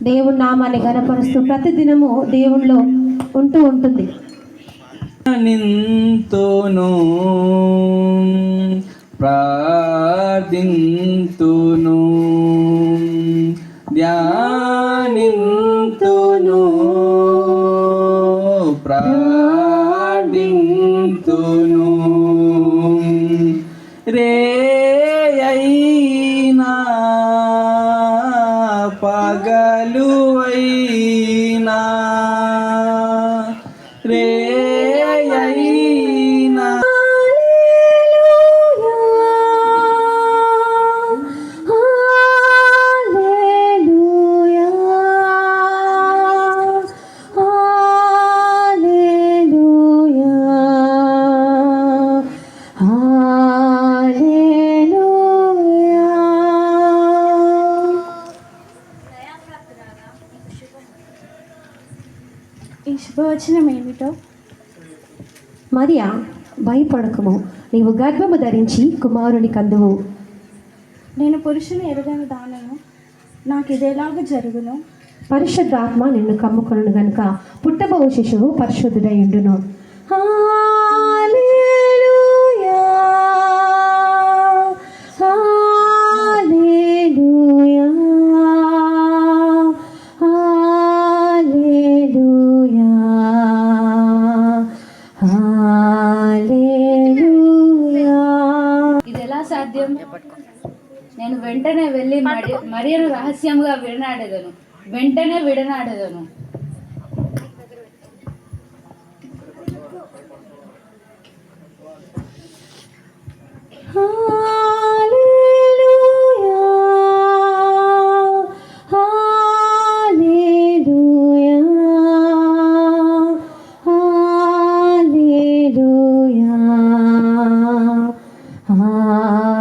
దేవుని నామాన్ని ఘనపరుస్తూ ప్రతిదినము దేవునిలో ఉంటూ ఉంటుంది. నింతును ప్రార్థింతును ధ్యానింతును ప్రార్థింతును రేయైనా పగలువైనా రేయైనా ఈ శుభవచనం ఏమిటో? మరియా, భయపడకము, నీవు గర్భము ధరించి కుమారుని కందువు. నేను పురుషుని ఎరుగని దానను, నాకు ఇదేలాగా జరుగును. పరిశుద్ధాత్మ నిన్ను కమ్ముకొనును గనుక పుట్టబోవు శిశువు పరిశుద్ధుడయుండును. హల్లెలూయా, హల్లెలూయా, హల్లెలూయా, హల్లెలూయా. ఇది ఎలా సాధ్యం? నేను వెంటనే వెళ్ళి మరియను రహస్యంగా విడనాడేదను, వెంటనే విడనాడేదను. హల్లెలూయా, హల్లెలూయా, హల్లెలూయా,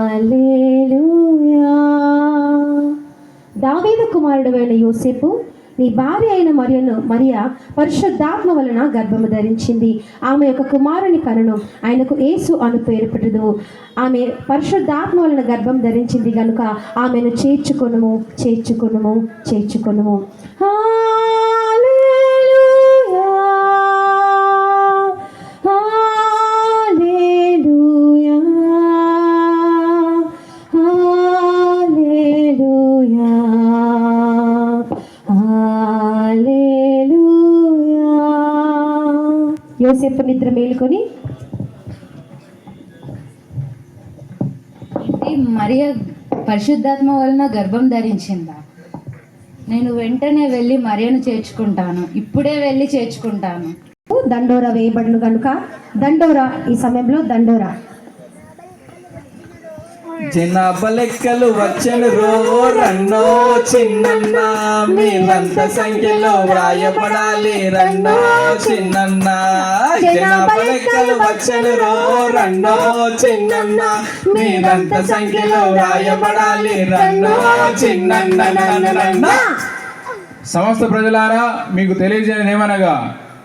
హల్లెలూయా. దావీదు కుమారుడైన యోసేపు, నీ భార్య అయిన మరియా పరిశుద్ధాత్మ వలన గర్భము ధరించింది. ఆమె యొక్క కుమారుని కనును, ఆయనకు యేసు అను పేరు పెట్టుదువు. ఆమె పరిశుద్ధాత్మ వలన గర్భం ధరించింది గనుక ఆమెను చేర్చుకొనుము, చేర్చుకొనుము, చేర్చుకొనుము. హల్లెలూయా, హల్లెలూయా, హల్లెలూయా, హల్లెలూయా. యోసేపు నిద్ర మేలుకొని, మరియ పరిశుద్ధాత్మ వలన గర్భం ధరించిందా? నేను వెంటనే వెళ్ళి మరియను చేర్చుకుంటాను, ఇప్పుడే వెళ్ళి చేర్చుకుంటాను. దండోరా వేయబడును గనుక దండోరా, ఈ సమయంలో దండోరా. జనాభా లెక్కలు వచ్చను రన్నో చిన్నన్న, మీరంత సంఖ్యలో వ్రాయపడాలి రన్నో చిన్నన్న. జనాభా లెక్కలు వచ్చను రన్నో చిన్నన్న, మీరంత సంఖ్యలో వ్రాయపడాలి రన్నో చిన్నన్న. సమస్త ప్రజలారా, మీకు తెలియజేయని ఏమనగా,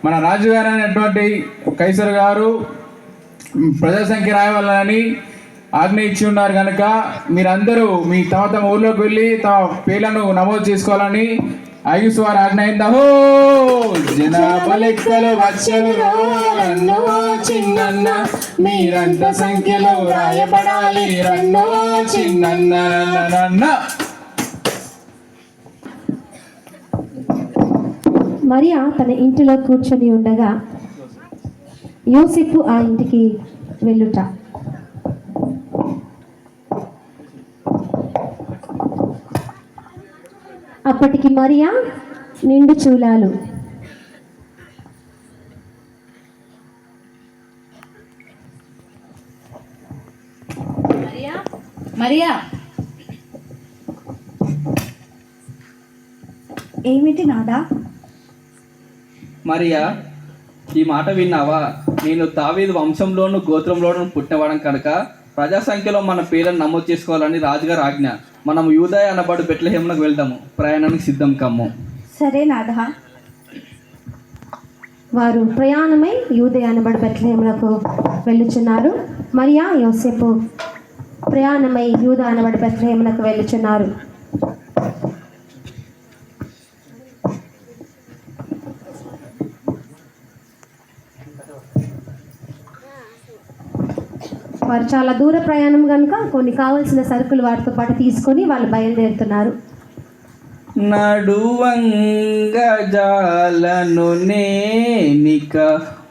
మన రాజుగారు అయినటువంటి కైసర్ గారు ప్రజా సంఖ్య రాయవాలని ఆజ్ఞ ఇచ్చి ఉన్నారు కనుక మీరందరూ మీ తమ ఊర్లోకి వెళ్ళి తమ పేర్లను నమోదు చేసుకోవాలని ఐగుప్తు వారి ఆజ్ఞ అయిందహో. జనాభా లెక్కలు వచ్చను రన్నో చిన్నన్న, మీరంత సంఖ్యలో రాయబడాలి రన్నో చిన్నన్న. మరియా తన ఇంటిలో కూర్చొని ఉండగా యోసేపు ఆ ఇంటికి వెళ్ళుట. అప్పటికి మరియా నిండు చూలాలు. మరియా, ఏమిటి నాదా? మరియా, ఈ మాట విన్నావా? నేను దావీదు వంశంలోను గోత్రంలోను పుట్టినవాడం కనుక ప్రజా సంఖ్యలో మన పేర్లను నమోదు చేసుకోవాలని రాజుగారు ఆజ్ఞ. మనం యూదయ అనబడు బెత్లెహేమునకు వెళ్దాము, ప్రయాణానికి సిద్ధం కమ్ము. సరే నాదా. వారు ప్రయాణమై యూదయ అనబడు బెత్లెహేమునకు వెళ్ళుచున్నారు. మరియా యోసేపు ప్రయాణమై యూదా అనబడు బెత్లెహేమునకు వెళ్ళుచున్నారు. వారు చాలా దూర ప్రయాణం కనుక కొన్ని కావాల్సిన సరుకులు వారితో పాటు తీసుకొని వాళ్ళు బయలుదేరుతున్నారు. నడువంగ జాలను నేనిక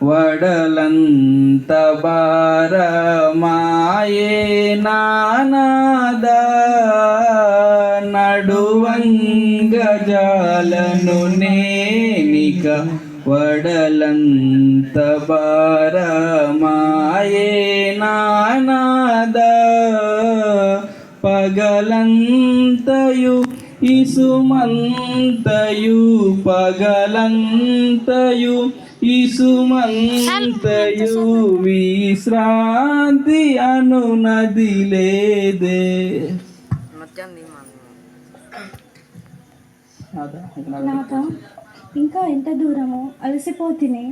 వడలంత భారమాయే నానాద. నడువంగ జాలను నేనిక వడలంత భారమాయే నానాద. పగలంతయు ఇసుమంతయు పగలంతయు ఇసుమంతయు విశ్రాంతి అను నది లేదే. నాథ, ఇంకా ఎంత దూరము, అలసిపోతిని.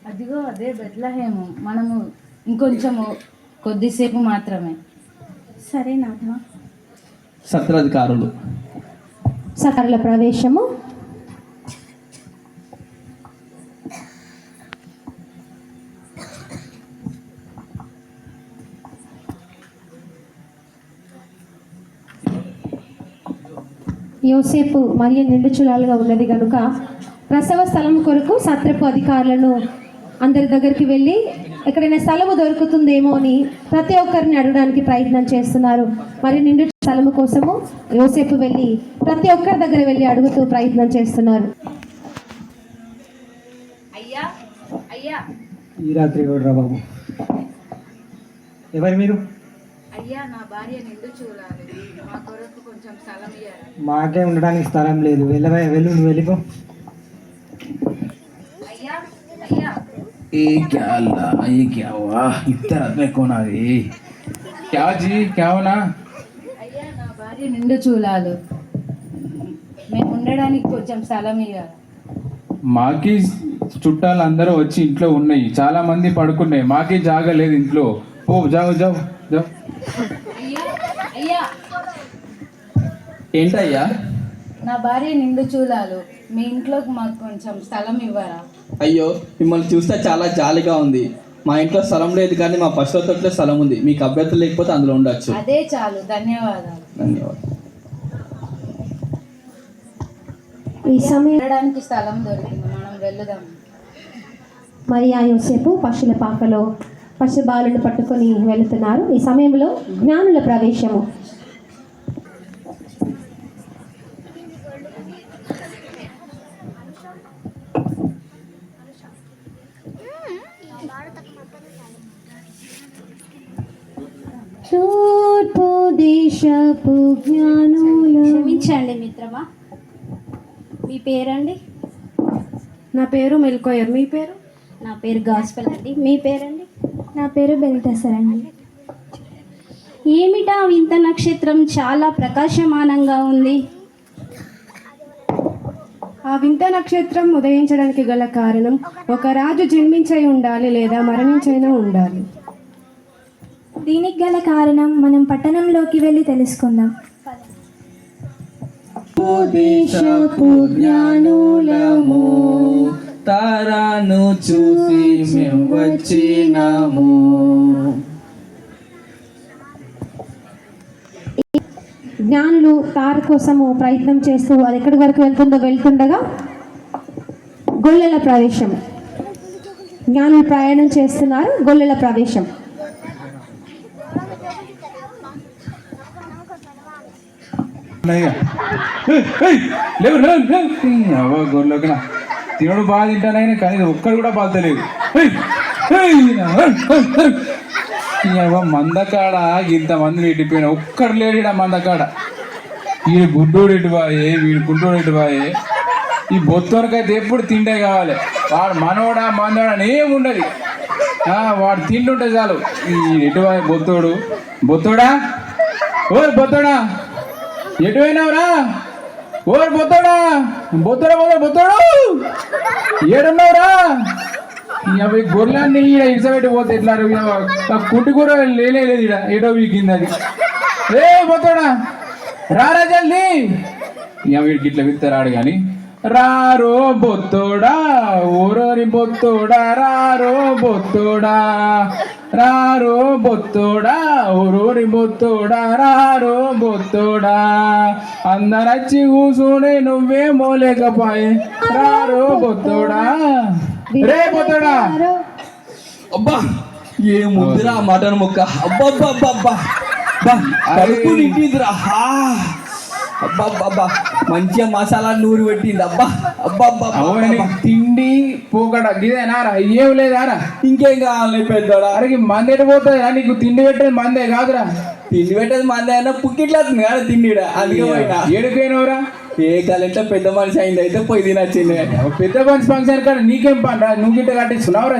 అదిగో అదే బెత్లెహేము, మనము ఇంకొంచెము కొద్దిసేపు మాత్రమే. సరే నాథ. సత్రాధికారులు సకరుల ప్రవేశము. యోసేపు మరియు నిండుచులాలుగా ఉన్నది కనుక ప్రసవ స్థలం కొరకు సత్రపు అధికారులను అందరి దగ్గరికి వెళ్ళి ఎక్కడైనా స్థలము దొరుకుతుందేమో అని ప్రతి ఒక్కరిని అడగడానికి ప్రయత్నం చేస్తున్నారు. మరి నిండు స్థలము కోసము యోసేపు వెళ్ళి ప్రతి ఒక్కరి దగ్గర వెళ్ళి అడుగుతూ ప్రయత్నం చేస్తున్నారు. అయ్యా అయ్యా ఈ రాత్రి కూడా బాబు. ఎవరు మీరు? అయ్యా, నా భార్య నిండు చూడాలి, మా కొరకు కొంచెం స్థలం ఇయ్యాలి. మాకే ఉండడానికి స్థలం లేదు. వెళ్ళు, నువ్వు వెళ్ళిపో. అయ్యా అయ్యా ये क्या अल्लाह, ये क्या हुआ? इतना रात में कौन आ गई? क्या जी, क्या होना? అయ్యా, నా భార్య నిండు చూడాలి, మేము ఉండడానికి కొంచెం స్థలం ఇవ్వాలి. మాకి చుట్టాలు అందరూ వచ్చి ఇంట్లో ఉన్నాయి, చాలా మంది పడుకున్నాయి, మాకి జాగా లేదు ఇంట్లో. ఓ జావు జావు జావు. అయ్యా అయ్యా ఏంటయ్యా? నా భార్య నిండు చూడాలి, మీ ఇంట్లోకి మాకు కొంచెం స్థలం ఇవ్వరా? అయ్యో, మిమ్మల్ని చూస్తే చాలా జాలిగా ఉంది. మా ఇంట్లో స్థలం లేదు కానీ మా పశువుల తోటలో స్థలం ఉంది. మీకు అభ్యర్థులు లేకపోతే అందులో ఉండొచ్చు. అదే చాలు, ధన్యవాదాలు. ధన్యవాదాలు. ఈ సమయం ఉండడానికి స్థలం దొరికింది, మనం వెళ్దాం. మరియా యోసేపు పశువుల పాకలో పశు బాలుని పట్టుకొని వెళుతున్నారు. ఈ సమయంలో జ్ఞానుల ప్రవేశము. తూర్పు దేశపు జ్ఞానుల. క్షమించండి మిత్రమా, మీ పేరండి? నా పేరు మెల్కోయర్. మీ పేరు? నా పేరు గాస్పెల్ అండి. మీ పేరండి? నా పేరు బెల్టసర్ అండి. ఏమిటా వింత నక్షత్రం చాలా ప్రకాశమానంగా ఉంది? ఆ వింత నక్షత్రం ఉదయించడానికి గల కారణం ఒక రాజు జన్మించై ఉండాలి లేదా మరణించైనా ఉండాలి. దీనికి గల కారణం మనం పట్టణంలోకి వెళ్ళి తెలుసుకుందాం. దేశపు జ్ఞానులము, తారాను చూసి మేము వచ్చినాము. జ్ఞానులు తార కోసము ప్రయత్నం చేస్తూ అది ఎక్కడి వరకు వెళ్తుండగా గొల్లెల ప్రవేశం. జ్ఞానులు ప్రయాణం చేస్తున్నారు. గొల్లెల ప్రవేశం. గొర్రెలోకి తినడు బాగా తింటానైనా కానీ ఒక్కడు కూడా పాలతలేదు. మందకాడ ఇంతమంది పెట్టిపోయినా ఒక్కడు లేడు ఈడ మందకాడ. వీడు గుడ్డోడు ఇటువాయే, వీడు గుడ్డోడు ఇటువాయే. ఈ బొత్తోనికైతే ఎప్పుడు తిండే కావాలి. వాడు మనోడా మందోడా అని ఏమి ఉండదు. వాడు తింటుంటే చాలు. ఈ ఎటువాయి బొత్తోడు. బొత్తోడా, ఓ బొత్తోడా, ఎటువైనావురా? ఓ బొత్తోడా, బొత్తోడా బొత్తోడు ఏడున్నావురా? అవి గొర్రెలన్నీ ఈడ ఇడిసబెట్టి పోతే ఎట్లా? కుట్టి కూర లేదు ఈడ, ఏటో వీకింది అది. ఏ బొత్తోడా రారా జల్దీ. వీడికి ఇట్లా విత్తరాడు కానీ రారో బొత్తోడా ఊరోరి బొత్తోడా రారో బొత్తోడా రారో బొత్తోడా ఊరోరి బొత్తోడా రారో బొత్తోడా అందరచ్చి కూసునే నువ్వేమో లేకపాయే రారో బొత్తోడా రే బొత్తోడా. అబ్బా ఏ ముద్దురా మటన్ ముక్క. అబ్బా అబ్బా అబ్బా అబ్బా అబ్బా కడుపు నిండిందిరా. అబ్బా అబ్బా అబ్బా మంచిగా మసాలా నూరు పెట్టింది. అబ్బా అబ్బా అబ్బా అవును తిండి పోకడ ఇదేనారా ఏం లేదారా ఇంకేం కావాలి పెద్దోడా? అరే మందేట పోతుంది నీకు తిండి పెట్టేది మందే కాదురా. తిండి పెట్టేది మంది అయినా పుక్కిట్లేస్తుంది కదా తిండిడా. అందుకే పోయినా. ఏడుకైనవరా ఏ కాలంటే పెద్ద మనిషి అయింది అయితే పోయి తినచ్చింది. పెద్ద మనిషి ఫంక్షన్ కానీ నీకేం పని రా నువ్వు గిట్ట కట్టించున్నావురా.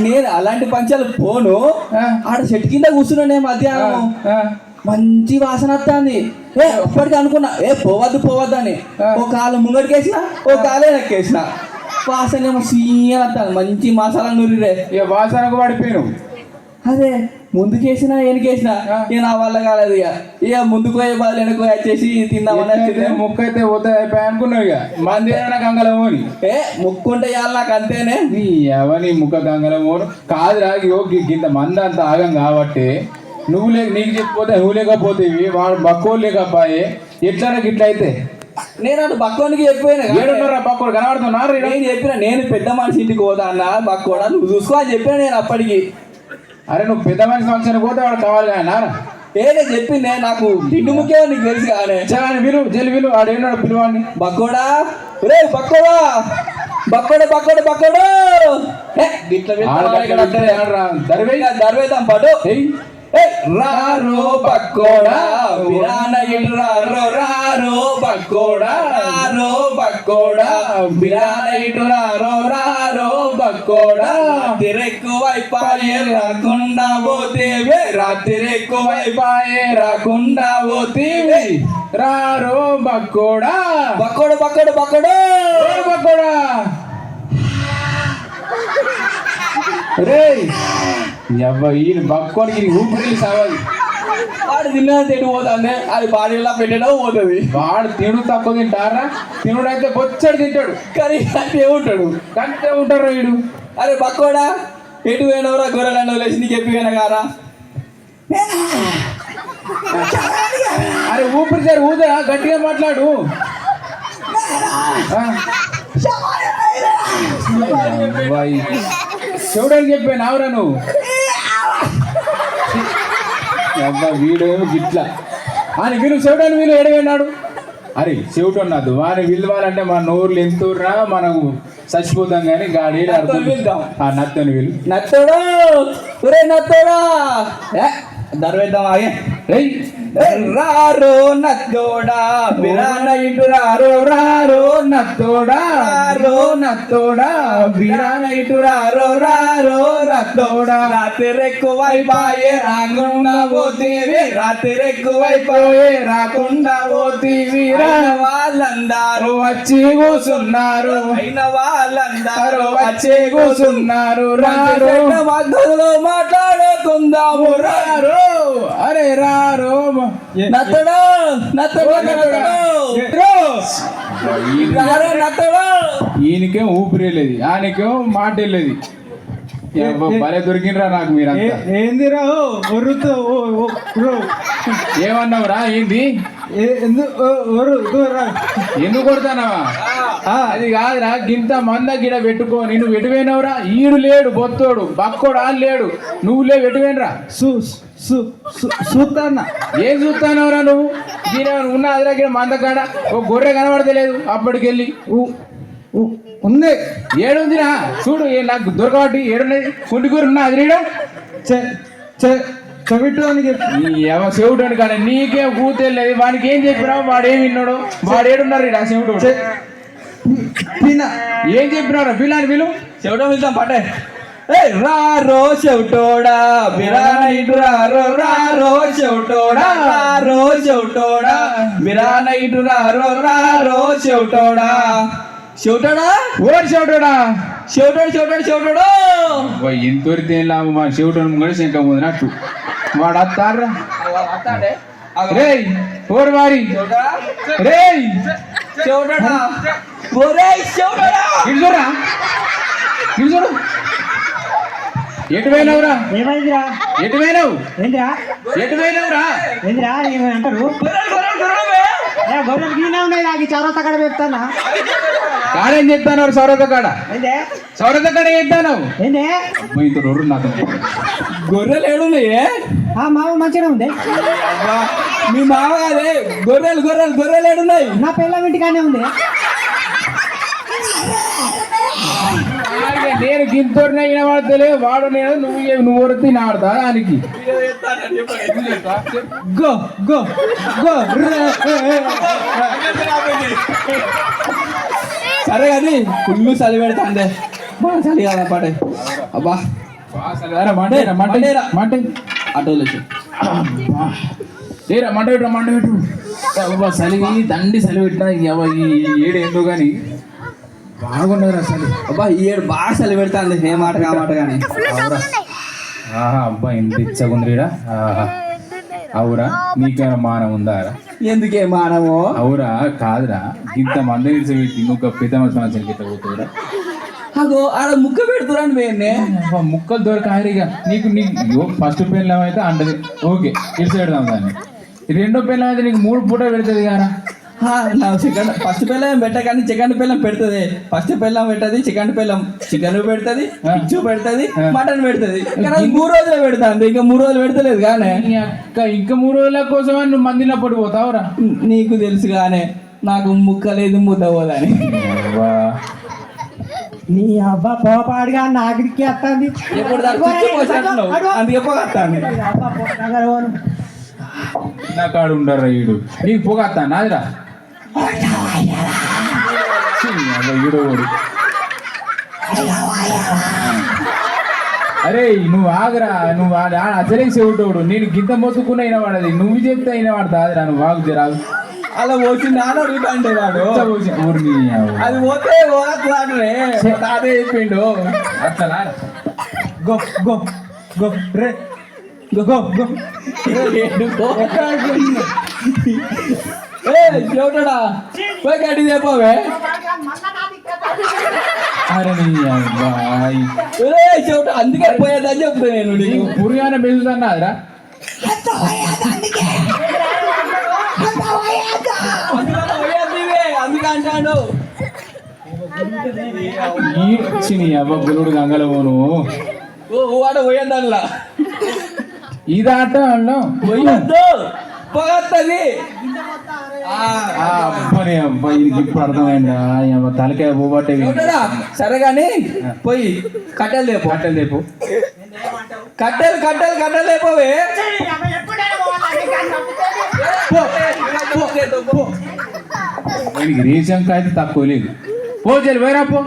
నేను అలాంటి పంచాలు పోను. ఆడ చెట్టు కింద కూర్చున్నానే మధ్యాహ్నం మంచి వాసన వస్తుంది. ఎప్పటికీ అనుకున్నా పోవద్దు అని. ఓ కాలు ముంగడికేసిన ఓ కాలే నక్కేసిన. వాసన ఏమో సీఎం వస్తుంది. మంచి మసాలా నూరిరే. ఇక వాసనకు పడిపోయాను. అదే ముందుకేసినా వెనకేసినా ఇక నా వల్ల కాలేదు. ఇక ముందుకు పోయే బదులు వెనక్కి వచ్చేసి తిందామని ముక్క అయితే పోతే అయిపోయి అనుకున్నావు. ఇక మంది గంగలమోని ముక్కుంటే ఇవ్వాలి నాకు అంతేనే. నీ ఎవని ముక్క గంగలమోను కాదురా. ఇంత మంది అంత ఆగం కాబట్టి నువ్వు నీకు చెప్పిపోతే నువ్వు లేకపోతేవి వాడు బక్కోలు లేకపాయే ఎట్లా ఇట్లా అయితే. నేను అటు బక్కోనికి చెప్పిపోయినా. ఏడున్నారా బక్కోడు కనబడుతున్నారు. నేను చెప్పిన నేను పెద్ద మనిషి ఇంటికి పోతా అన్న బక్కోడా నువ్వు చూసుకో అని చెప్పిన నేను అప్పటికి. అరే నువ్వు పెద్ద మనిషి ఫంక్షన్ పోతే వాడు కావాలి కానీ నేను చెప్పిందే నాకు తిండి ముఖ్యం నీకు తెలుసు కానీ. విలు జల్లి విలు ఆడేనాడు పిలువాడిని. బక్కోడా రే బక్కోడా బక్కోడు బక్కోడు బక్కోడు దర్వేదాం పాటు. రారో బక్కోడా బిరాన ఇటు రారో రారో బక్కోడా రారో బక్కోడా బిరాన ఇటు రారో రారో బక్కోడా. రాత్రెక్కువైపాయే రాకుండా పోతేవే రాత్రెక్కువైపాయే రాకుండా పోతేవే రారో బక్కోడా బక్కోడు బక్కోడు బక్కోడు బక్కోడా. రే ఈయన బక్కోడికి ఊపిరి సావాలి. వాడు తిన్నా తినిపోతానే అది బాడీలో పెట్టడం పోతుంది. వాడు తిను తక్కువ తింటారా. తినుడైతే బొచ్చడు తింటాడు కానీ అంతే ఉంటాడు. కంటే ఉంటారు వీడు. అరే బక్కోడా ఎటు పోయినవరా గొర్రెలను లేచి నీకు ఎప్పిపోయినా కారా. అరే ఊపిరి సార్ ఊదరా గట్టిగా మాట్లాడు. చూడని చెప్పాను ఆవురా నువ్వు. అబ్బా వీడేమో గిట్లా అని వీళ్ళు చెవిటని వీళ్ళు ఎడవేనాడు. అరే చెవిటి అన్నది వాని విలువాలంటే మన నోరులు ఎంతుర్రా మనకు చచ్చిపోతాం కానీ గాడి నత్తని వీళ్ళు. నత్తోడా ఒరే నత్తోడా దర్వేద్దాం ఆగే. రారో నత్తోడా బిరాన ఇటు రారో రారో నత్తోడా రారో నత్తోడా బిరాన ఇటు రారో రారో నత్తోడా. రాత్రెక్కువైపాయే రాకుండా పోతేవి రాత్రెక్కువైపోయే రాకుండా పోతీవి. వాళ్ళందరూ వచ్చి కూసున్నారు అయిన వాళ్ళందరూ వచ్చి కూసున్నారు. రారో మధ్యలో మాట్లాడుకుందాము రారో. అరే రారో నత్తడా నత్తడా నత్తడా. ఈయనకేం ఊపిరి వెళ్ళేది ఆయనకేం మాట వెళ్ళేది. భలే దొరికినరా నాకు మీరు. ఏందిరా ఏమన్నావురా ఏంది ఎందుకు కొడతానవా. అది కాదురా గింత మంద గిడ పెట్టుకొని నువ్వు ఎటువైనవురా. ఈడు లేడు బొత్తోడు బక్కోడు ఆడు లేడు నువ్వు లేవు ఎటువైనరా. చూస్తానా ఏం చూస్తానవరా నువ్వు. ఈయన ఉన్న అదిరా మంద కాడ ఓ గొర్రె కనబడతలేదు. అప్పటికెళ్ళి ఉంది ఏడుందిరా చూడు నాకు దొరకబట్టి ఏడున్నది. కుంటికూరు ఉన్నా అదిరీడా చెవిటోనికి చెవిటోని కానీ నీకేం కూతలేదు. వానికి ఏం చెప్పినావు వాడు ఏమి విన్నాడు. వాడు ఏడున్నారు ఇడా చెవిటోడు. ఏం చెప్పినారా పిల్లని పిలు చెవిటో వెళ్తాం పట్టే. రారో చెవిటోడా బిరాన ఇటు రారో రారో చెవిటోడా రారో చెవిటోడా బిరాన ఇటు రారో రారో చెవిటోడా. చెవిటోడా ఓడి చెవిటోడా చెవిటోడు చెవిటోడు చెవిటోడు ఎంతవరకు ఏం లాభం. మా చెవిటోని కూడా శంక ముందు నట్టు వాడు అత్తారా. రేయ్ ఓరు వారి రేయ్ చెవిటోడా ఒరేయ్ చెవుడా ఇటు చూడరా, ఇటు చూడు. ఎటు పోయినవురా? ఏమైందిరా? ఎటు పోయినావు? ఏందిరా? ఎటు పోయినవురా? ఏందిరా అంటారు? గౌరవం గీనే ఉన్నాయి నాకు చౌరస్తా కాడ పెడతానా? కాడేం చెప్తాను సౌరత కాడ, ఏందే సౌరత కాడ చెప్తాను. ఏందే ఇంత రోడ్డు నాకు గొర్రెలు ఏడున్నాయే ఆ మామ మంచిగా ఉంది. మీ మామ అదే గొర్రెలు ఏడున్నాయి నా పిల్ల ఇంటికానే ఉంది. నేను గింతోడిన వినబడతలే, వాడు నేను నువ్వు వరకు ఆడతా దానికి. గో గో గో సరే కానీ ఫుల్ చలి పెడతా అందే చలి కదా పాటే అబ్బా మంట ఆటోలో లేరా మంట పెట్టు చలివి దండి చలి పెట్టినా ఈ ఏడు ఏందో కానీ బాగున్నది అసలు. అబ్బా ఈ ఏడు బాగా చలి పెడతాంది ఏ మాట మాట కానీ ఆహా అబ్బా ఎంత ఇచ్చగుందిరా. అవురా నీకేమైనా మానం ఉందా? ఎందుకే మానము అవురా కాదురా, ఇంత మంది విడిచిపెట్టి ఇంకొక పెద్ద మనిషి గిట్ట పోతుందిరా. అగో ఆడ ముక్క పెడుతురాని వేయన్నే ముక్కలు దొరకారిగా నీకు ఫస్ట్ పెళ్ళం అయితే అంటది ఓకే ఇడిచి పెడదాం దాన్ని. రెండో పెళ్ళం అయితే నీకు 3 పూట పెడుతుంది కదా. నా ఫస్ట్ పిల్లం పెట్ట కానీ సెకండ్ పిల్లం పెడుతుంది. ఫస్ట్ పిల్లం పెట్టది, సెకండ్ పిల్లం చికెన్ పెడుతుంది, పిచ్చు పెడుతుంది, మటన్ పెడుతుంది. 3 రోజులు పెడతాను, ఇంకా 3 రోజులు పెడతలేదు కానీ ఇంకా 3 రోజుల కోసం నువ్వు మందిలో పడిపోతావురా. నీకు తెలుసు కానీ నాకు ముక్క లేదు ముద్ద పోదని. నీ అబ్బా పోపాడుగా నాగిరికి వస్తుంది. ఎప్పుడు అందుకే పోగొస్తాను. నా కాడు ఉండరా ఈడు నీకు పోగొత్తా నాదిరా ఈడోడు. అరే నువ్వు ఆగరా, నువ్వు అసలే చెవుటోడు. నేను గింత మొత్తుకున్న అయిన వాడది, నువ్వు చెప్తే అయిన వాడు తాదిరా. నువ్వు ఆగు జరాదు. అలా పోసి నాన్న అడుగుతాంటే వాడు అది పోతే తాతే చెప్పిండు అట్లా గో గో గో రే గో గో గో చెవుటడా పోయి గడ్డి చెప్పవే. అరే నీ అబ్బాయి చెవుట అందుకే పోయేదని చెప్తా నేను. నీకు పురిగానే పెంచుతాను అదిరా. అందుకే అంటాడు ఈ అవ్వ గురుడు గంగలమోను వాడు పోయేదల్లా ఇది ఆట అన్నాం పోయొద్దు పొగత్తది. అబ్బాయి అబ్బాయి ఇప్పుడు అర్థమైందా? తలకాయ పోబట్టే. సరే కానీ పోయి కట్టెలు లేపు, కట్టెలు లేపోవే. దీనికి రేషన్ అయితే తక్కువ లేదు. పో చెల్లి పోయిరా పో.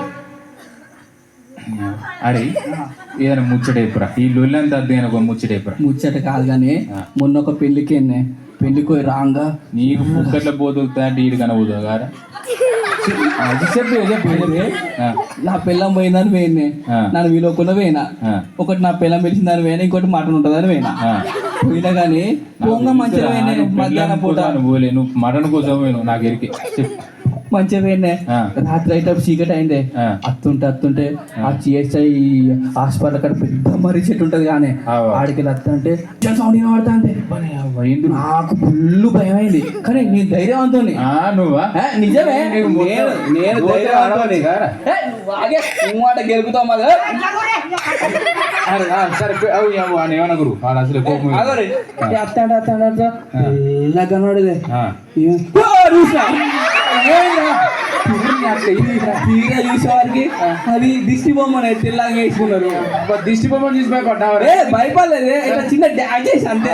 అరే ఏదైనా ముచ్చటైపురా ఈ లొల్లంతా దేని ఒక ముచ్చటైపురా. ముచ్చట కాదు కానీ మొన్న ఒక పెళ్లికి పెళ్లికి పోయి రాంగా నీకు ముక్కట్ల పోతుందా అంటే ఈడు కనబోదు కదా. అది చెప్పి నా పిల్లం పోయిందని పోయింది, నన్ను వీలుకుండా పోయినా. ఒకటి నా పిల్లం పిలిచిందని పోయినా, ఇంకోటి మటన్ ఉంటుందని పోయినా. పోయినా కానీ పొంగ మంచిగా పోయినా. మధ్యాహ్నం పూట పోలే నువ్వు మటన్ కోసం పోయినావు నాకు ఎరికి మంచిగా పోయినా. రాత్రి అయితే చీకటి అయిందే. అత్తుంటే ఆ సిఎస్ఐ హాస్పిటల్ అక్కడ పెద్ద మర్రి చెట్టు ఉంటది కానీ ఆడికి అత్తంటే సౌండ్ వినబడతా అంటే నాకు ఫుల్ భయం అయింది. కానీ నేను ధైర్యవంతుని. నువ్వా? నిజమే, నేను ధైర్యవంతుని. మాట గెలుపుతాం కదా. సరే ఏమన్నా గురు వాళ్ళు అసలు ఇలా కనబడేదే చూసేవారికి అది దిష్టి బొమ్మని తెల్లగా వేసుకున్నారు. దిష్టి బొమ్మను చూసి భయపడ్డావు? భయపడలేదే, ఇట్లా చిన్న డ్యాన్స్ చేసి అంతే.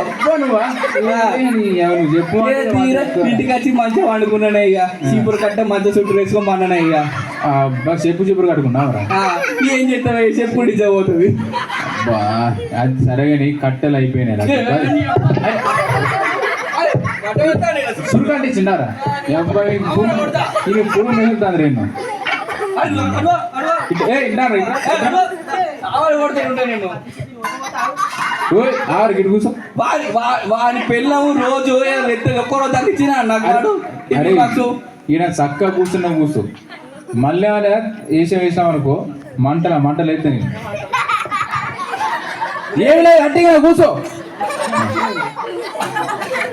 చెప్పు. ఇంటికి వచ్చి మంచిగా వండుకున్నానే. ఇక చీపురు కట్ట మంచిగా చుట్టూ వేసుకొని పన్నానే. ఇక చెప్పు కట్టుకున్నావురా? ఏం చెప్తావే, చెప్పు డిజర్వ్ అవుతుంది. అది సరేగాని కట్టెలు అయిపోయినాయి. సురుకంటే చిన్నారా ఇది పురుగు మిగులుతుంది రెండు. ఆరు గిడి కూర్చో. వాడి పిల్లము రోజు ఒక్క రోజు తగ్గించిన నాకు. ఈయన చక్కగా కూర్చున్నా కూర్చో. మళ్ళీ వేసినాం అనుకో మంటలు ఎత్తే ఏం లేదు గట్టిగా కూర్చో.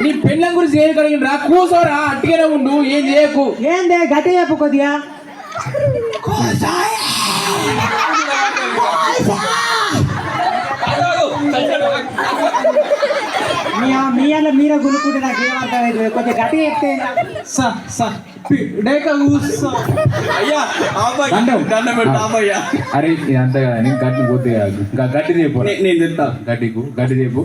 నీ పెళ్ళం గురించి ఏం కలిగింది రా, కూర్చోరా, అట్టిగానే ఉండు, ఏం చేయకు. ఏందే గట్టి చెప్పు కొద్దిగా. మీలో మీరే గులుకుంటే నాకు ఏమర్థమైంది, కొద్దిగా గట్టిగా చెప్తే. అరే ఇదంతా కదా నీకు గట్టి పోతే గట్టి రేపు నేను చెప్తా. గట్టి రేపు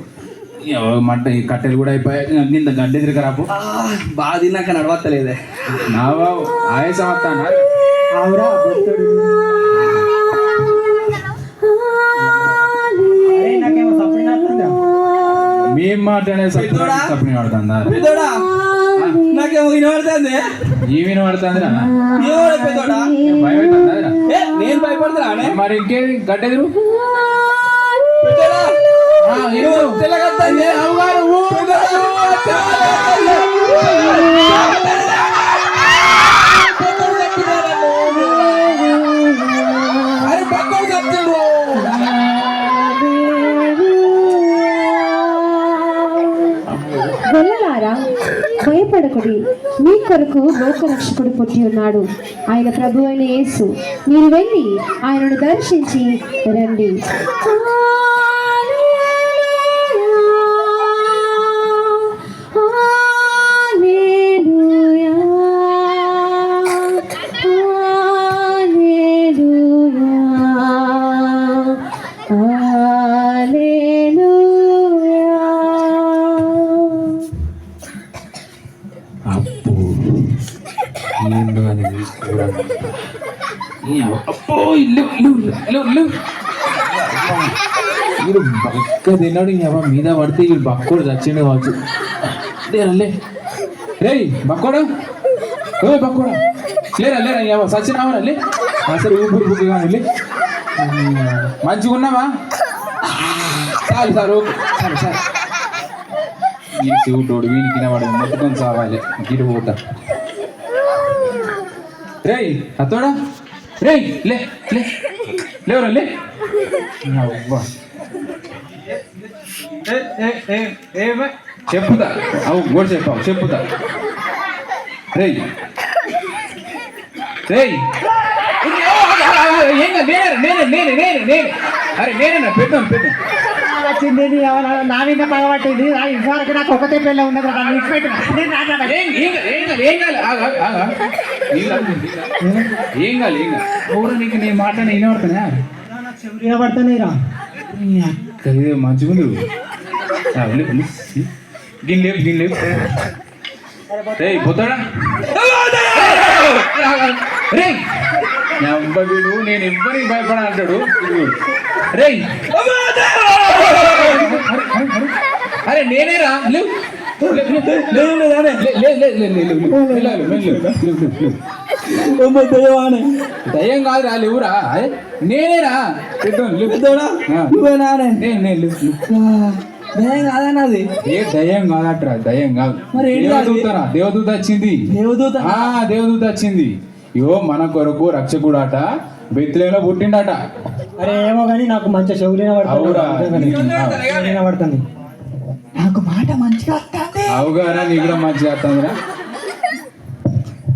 మంట ఈ కట్టెలు కూడా అయిపోయాయి. నింద గడ్డి తిరగరాపు. బాగా తిన్నాక నడవత్తలేదే. నా బాబు ఆయాసం వస్తానా? అవురా భక్తుడు. నాకేమో సప్పుడు నడుతుందా? మేం మాట్లాడే సప్ని పడుతుందా? నాకేమో వినబడుతుంది. ఈ వినబడుతుందిరా? పెద్దోడా భయపడుతుందా? నేను భయపడుతున్నా. మరి ఇంకేది గడ్డెదురు గొల్లలారా భయపడకుడి, మీ కొరకు లోకరక్షకుడు పుట్టి ఉన్నాడు, ఆయన ప్రభు అయిన యేసు. మీరు వెళ్ళి ఆయనను దర్శించి రండి. అప్పో ఇల్లు వీడు బక్క తిన్నాడు. ఇంక మీద పడితే వీడు బక్కోడు చచ్చిండు కావచ్చు. లేరలే రే బక్కోడా, ఓ బక్కోడా, లేరా సచ్చినావా? లే అసలు ఊపిరి బుక్కు కానీ మంచిగా ఉన్నావా? చాలు సార్, ఓకే సార్. ఈ శివుడు వీనికి తినవాడు మొత్తుకొని సావాలి గిడి పోతా. రే అతోడా, రే లేవరా లే. చెప్పుతా అవు కూడా చెప్పావు, చెప్పుతా. రే అరే నేనేనా పెట్టాను వచ్చింది నా మీద పగబట్టింది. ఇంతవరకు నాకు ఒకటే పిల్ల ఉన్నది. ఏం కాదు ఊరు నీకు నీ మాట వినబడుతున్నా వినబడుతున్నాయి రా. మంచిగా గిన్నె రే పోతాడా రే వీడు నేను ఎవ్వరికి భయపడా అంటాడు. రే అరే నేనేరా దయ్యం కాదు రా, లేవురా నేనేరా. దయ్యం కాదన్నది. ఏ దయ్యం కాదట్రా, దయ్యం కాదు. మరి దేవదూత వచ్చింది. దేవదూత వచ్చింది. ఇవో మన కొరకు రక్షకుడాట బెత్లెహేంలో పుట్టిండట. అరే ఏమో కానీ నాకు మంచి చెవులు వినబడుతుంది. నాకు మాట మంచిగా వస్తుంది. అవుగారా, నీకు కూడా మంచిగా వస్తుందిరా.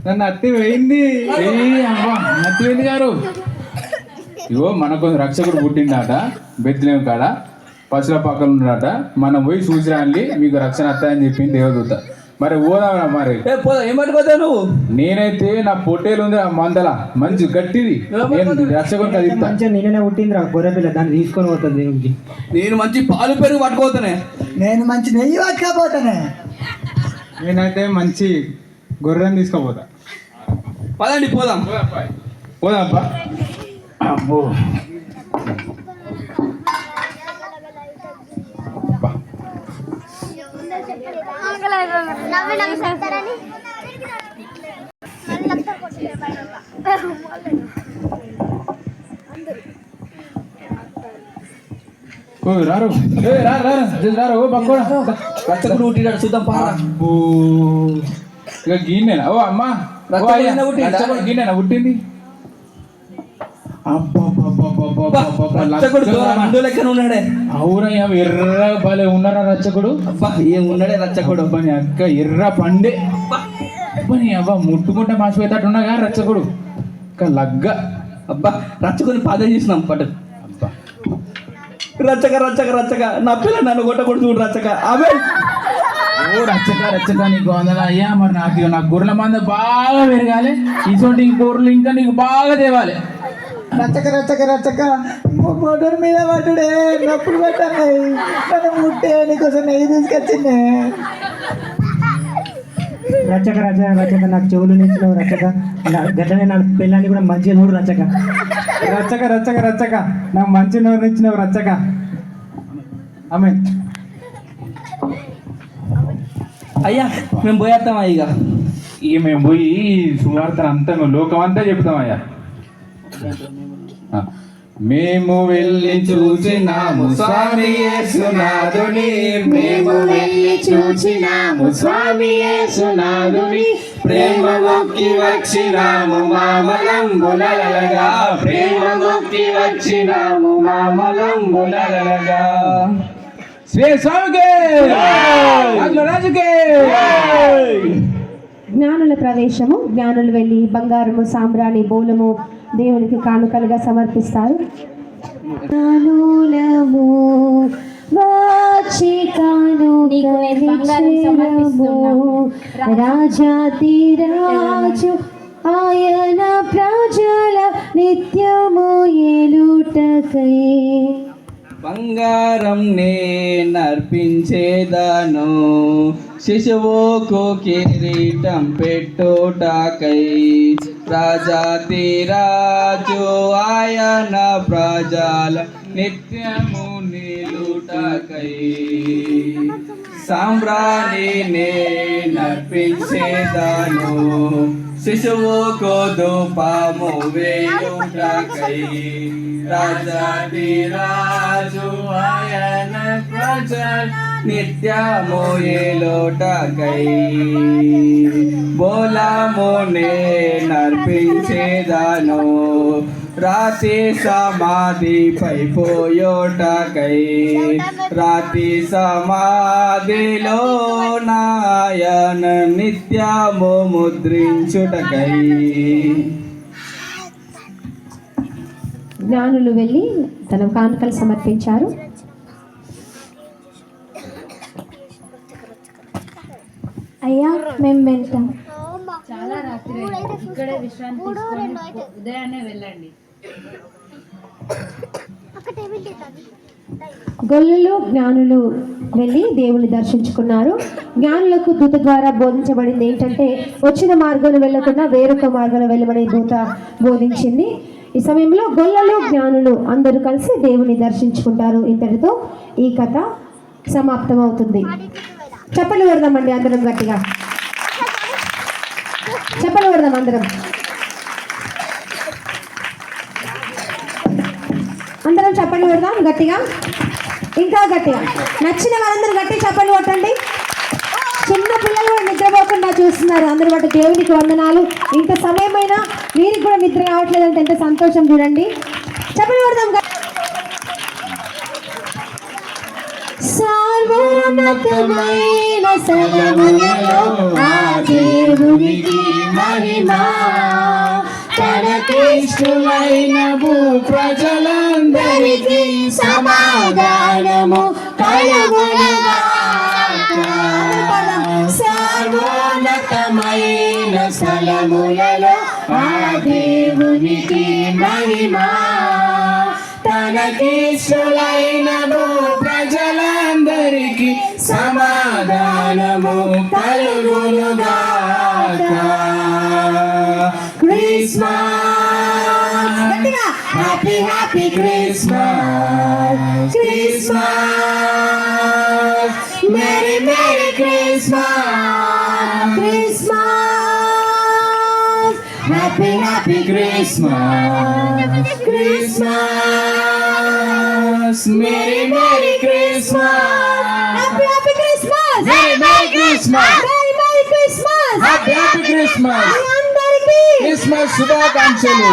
నన్ను అత్తి పోయింది. అత్తి పోయింది గారు. ఇవో మనకు రక్షకుడు పుట్టిండట బెత్లెహేం కాడ, పశుల పక్కన ఉన్నాడట. మనం పోయి చూసి రాండి, మీకు రక్షణ వస్తాయని చెప్పింది దేవదూత. మరి పోదామరా? మరి ఏం పట్టుకోతావు నువ్వు? నేనైతే నా పొట్టేలు ఉంది ఆ మందల మంచి గట్టిది రక్షకుని మంచిగా నేనే పుట్టిందిరా గొర్రె పిల్ల, దాన్ని తీసుకొని పోతుంది దేవుడికి. నేను మంచి పాలు పెరుగు పట్టుకోతానే. నేను మంచి నెయ్యి పట్టుకపోతానే. నేనైతే మంచి గొర్రెని తీసుకోపోతా. పదండి పోదాం. పోదాంపా. అబ్బో రారు రారు పక్కోడా రక్షకుడు పుట్టినాడు చూద్దాం పారా. ఇక గిన్నెనా? ఓ అమ్మా గిన్నెనా పుట్టింది? రచ్చకుడు మండు లెక్కన ఉన్నాడే. అవురయ్య ఎర్ర భలే ఉన్నారా రచ్చకుడు. అబ్బా ఏం ఉన్నాడే రచ్చకుడు. అబ్బని అక్క ఎర్ర పండే. అబ్బని అబ్బా ముట్టుకుంటే మాసిపోయేటట్టున్నాగా రచ్చకుడు. లగ్గ. అబ్బా రచ్చకుని పాదం చేసినాం పట్టు. అబ్బా రచ్చక రచ్చక రచ్చక నా పిల్ల నన్ను కొట్టకూడదు చూడు రచ్చక. అవే ఓ రచ్చక నీకు వందల అయ్యా. మరి నాకు గొర్రెల మంద బాగా పెరగాలి. ఇటువంటి గొర్రెలు ఇంకా నీకు బాగా తేవాలి. రచ్చక రచ్చక రచ్చక మోటార్ మీద పట్టుడే నొప్పులు పట్టాయి. నన్ను ముట్టే నీకోసం నెయ్యి తీసుకొచ్చింది. రచ్చక రచ్చక రచ్చక నాకు చెవులు నిచ్చినావు రచ్చక. గట్లనే నా పిల్లాన్ని కూడా మంచిగా చూడు రచ్చక. రచ్చక రచ్చక రచ్చక నాకు మంచి నోరు ఇచ్చినావు రచ్చక. ఆమె అయ్యా మేము పోయేస్తామా ఇక. ఇక మేము పోయి సువార్తను అంతా లోకం అంతా చెప్తామయ్యా. మేము వెళ్ళి చూసినాము స్వామి యేసునాథుని. మేము వెళ్ళి చూసినాము స్వామి యేసునాథుని. ప్రేమ మొక్కి వచ్చినాము మామలంబులలగా. ప్రేమ మొక్కి వచ్చినాము మామలంబులలగా. శ్రీ స్వామికే రాజుకే. జ్ఞానుల ప్రవేశము. జ్ఞానులు వెళ్ళి బంగారము సాంబ్రాణి బోలము దేవునికి కానుకలుగా సమర్పిస్తారు. జ్ఞానులము వచ్చి కానుకలిచ్చెదము. రాజాధిరాజు ఆయన ప్రజల నిత్యము ఏలుటకై. బంగారం నేనర్పించేదాను శిశువుకు కిరీటం పెట్టుటకై. రాజాతిరాజు ఆయన ప్రజల నిత్యము నిలుటకై. సాంబ్రాణి నేనర్పించేదాను శిశువుకు ధూపము వేయుటకై. రాజాధిరాజు ఆయన ప్రజల నిత్యము ఏలుటకై. బోలము నేనర్పించేదాను రాతి సమాధిపై పోయోటకై. రాతి సమాధిలో నాయన నిత్యము ముద్రించుటకై. జ్ఞానులు వెళ్ళి తన కానుకలు సమర్పించారు. అయ్యా మేము వెళ్తాం. చాలా రాత్రి అయింది. ఇక్కడే విశ్రాంతి తీసుకొని ఉదయాన్నే వెళ్ళండి. గొల్లలు జ్ఞానులు వెళ్ళి దేవుని దర్శించుకున్నారు. జ్ఞానులకు దూత ద్వారా బోధించబడింది ఏంటంటే వచ్చిన మార్గంలో వెళ్ళకుండా వేరొక మార్గంలో వెళ్ళమని దూత బోధించింది. ఈ సమయంలో గొల్లలు జ్ఞానులు అందరూ కలిసి దేవుని దర్శించుకుంటారు. ఇంతటితో ఈ కథ సమాప్తం అవుతుంది. చెప్పలు పెడదామండి అందరం గట్టిగా. చెప్పలు పెడదాం అందరం. అందరం చప్పట్లు పెడదాం గట్టిగా, ఇంకా గట్టిగా. నచ్చిన వాళ్ళందరూ గట్టి చప్పట్లు కొట్టండి. చిన్న పిల్లలు కూడా నిద్రపోకుండా చూస్తున్నారు. అందరూ బట్టి దేవునికి వందనాలు. ఇంత సమయమైనా వీరికి కూడా నిద్ర రావట్లేదంటే ఎంత సంతోషం చూడండి. చప్పట్లు పెడదాం. సార్వోన్నతమైన స్థలములలో ఆ దేవునికి మహిమ. తనకిష్టులైన భూ ప్రజలందరికీ సమాధానము కలుగునుగాక. సర్వోన్నతమైన స్థలములలో ఆ దేవునికి మహిమ. తనకిష్టులైన భూ ప్రజలందరికీ సమాధానము కలుగునుగాక. Christmas happy happy Christmas. Christmas merry merry Christmas. Christmas happy happy Christmas. Christmas merry merry Christmas. Happy happy Christmas. Merry merry Christmas. Merry merry Christmas. Happy happy Christmas. అందరికీ క్రిస్మస్ శుభాకాంక్షలు.